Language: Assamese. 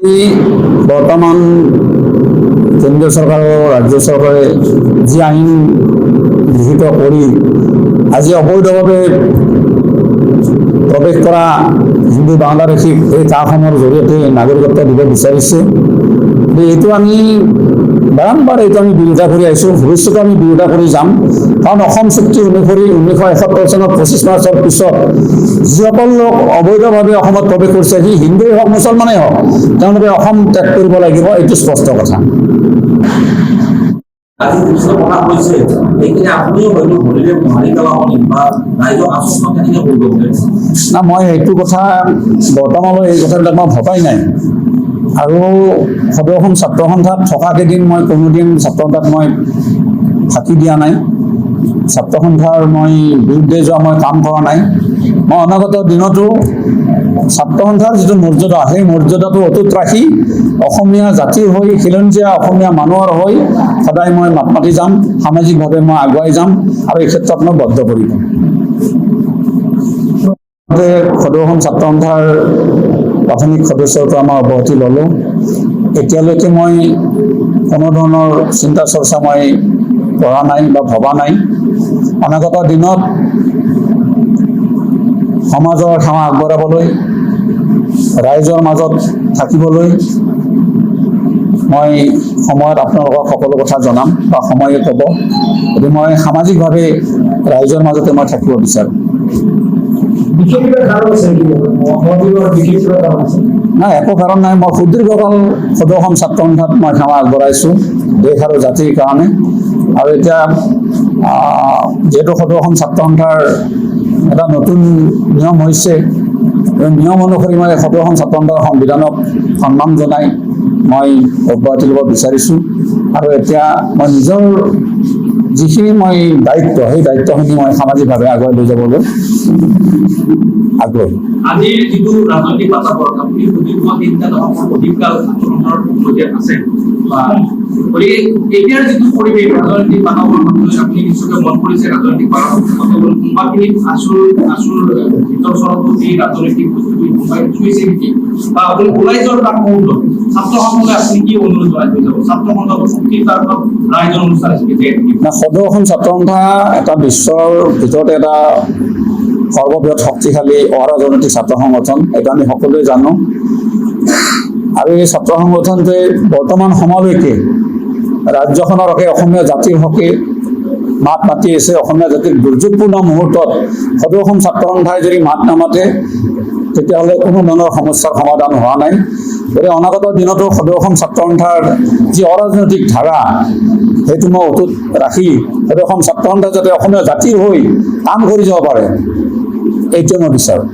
বৰ্তমান কেন্দ্ৰীয় চৰকাৰ আৰু ৰাজ্য চৰকাৰে যি আইন গৃহীত কৰি আজি অবৈধভাৱে প্ৰৱেশ কৰা হিন্দু বাংলাদেশীক এই কামসমূহৰ জৰিয়তে নাগৰিকত্ব দিব বিচাৰিছে। এইটো আমি বাৰম্বাৰ আমি বিৰোধিতা কৰি আহিছোঁ, ভৱিষ্যতে আমি বিৰোধিতা কৰি যাম। কাৰণ অসম চুক্তি অনুসৰি 1971 চনত 25 মাৰ্চৰ পিছত যিসকল লোক অবৈধভাৱে অসমত প্ৰৱেশ কৰিছে, সি হিন্দুৱেই হওক মুছলমানেই হওক, তেওঁলোকে অসম ত্যাগ কৰিব লাগিব, এইটো স্পষ্ট কথা। না, মই এইটো কথা বৰ্তমানলৈ এই কথাবিলাক মই ভবাই নাই। আৰু সদৌ অসম ছাত্ৰ সন্থাত থকা কেইদিন মই কোনোদিন ছাত্ৰ সন্থাত মই ফাঁকি দিয়া নাই, ছাত্ৰ সন্থাৰ মই বিৰুদ্ধে যোৱা মই কাম কৰা নাই। মই অনাগত দিনতো ছাত্ৰ সন্থাৰ যিটো মৰ্যাদা, সেই মৰ্যাদাটো অটুট ৰাখি অসমীয়া জাতিৰ হৈ খিলঞ্জীয়া অসমীয়া মানুহৰ হৈ সদায় মই মাত মাতি যাম, সামাজিকভাৱে মই আগুৱাই যাম আৰু এই ক্ষেত্ৰত মই বদ্ধপৰিকৰ। সদৌ অসম ছাত্ৰ সন্থাৰ প্ৰাথমিক সদস্যৰ পৰা মই অব্যাহতি ল'লোঁ। এতিয়ালৈকে মই কোনো ধৰণৰ চিন্তা চৰ্চা মই কৰা নাই বা ভবা নাই। অনাগত দিনত সমাজৰ সেৱা আগবঢ়াবলৈ, ৰাইজৰ মাজত থাকিবলৈ মই সময়ত আপোনালোকক সকলো কথা জনাম বা সময়ে ক'ব। গতিকে মই সামাজিকভাৱে ৰাইজৰ মাজতে মই থাকিব বিচাৰোঁ। নাই, একো কাৰণ নাই। মই সুদীৰ্ঘকাল সদৌ অসম ছাত্ৰ সন্থাত মই সেৱা আগবঢ়াইছোঁ দেশ আৰু জাতিৰ কাৰণে। আৰু এতিয়া যিহেতু সদৌ অসম ছাত্ৰ সন্থাৰ এটা নতুন নিয়ম হৈছে, নিয়ম অনুসৰি মই সদৌ অসম ছাত্ৰ সন্থাৰ সংবিধানক সন্মান জনাই মই অব্যাহতি ল'ব বিচাৰিছোঁ। আৰু এতিয়া মই নিজৰ যিখিনি মই দায়িত্ব, সেই দায়িত্বখিনি মই সামাজিকভাৱে আগুৱাই লৈ যাবলৈ আগ্ৰহী। আজিৰ যিটো ৰাজনৈতিক বাতাবৰণ, আপুনি সুদীৰ্ঘ 3টা দশকৰ অধিককাল আন্দোলনৰ সৈতে আছে, গতিকে এতিয়াৰ যিটো পৰিৱেশ ৰাজনৈতিক বাতাবৰণক লৈ আপুনি নিশ্চয়কৈ মন কৰিছে। ৰাজনৈতিক বাতাবৰণ কোনোবাখিনিত আচুৰ ভিতৰ চৰতো এই ৰাজনৈতিক বস্তুটো কোনোবাই চুইছে নেকি, বা আপুনি ওলাই যোৱাৰ তাৰ মুহূৰ্তত ছাত্ৰসকলে আপুনি কি অনুৰোধ জনাই থৈ যাব? ছাত্ৰসন্থাৰ শক্তিৰ তাৰফত ৰাইজৰ অনুষ্ঠান হিচাপে সদৌ অসম ছাত্ৰ সন্থা এটা বিশ্বৰ ভিতৰতে এটা সৰ্ববৃহৎ শক্তিশালী অৰাজনৈতিক ছাত্ৰ সংগঠন, এটা আমি সকলোৱে জানো। আৰু এই ছাত্ৰ সংগঠনটোৱে বৰ্তমান সময়লৈকে ৰাজ্যখনৰ হকে অসমীয়া জাতিৰ হকে মাত মাতি আছে। অসমীয়া জাতিৰ দুৰ্যোগপূৰ্ণ মুহূৰ্তত সদৌ অসম ছাত্ৰ সন্থাই যদি মাত নামাতে, তেতিয়াহ'লে কোনো ধৰণৰ সমস্যাৰ সমাধান হোৱা নাই। গতিকে অনাগত দিনতো সদৌ অসম ছাত্ৰ সন্থাৰ যি অৰাজনৈতিক ধাৰা, সেইটো মই অটুট ৰাখি সদৌ অসম ছাত্ৰ সন্থাই যাতে অসমীয়া জাতিৰ হৈ কাম কৰি যাব পাৰে, এইটোৱে মই বিচাৰোঁ।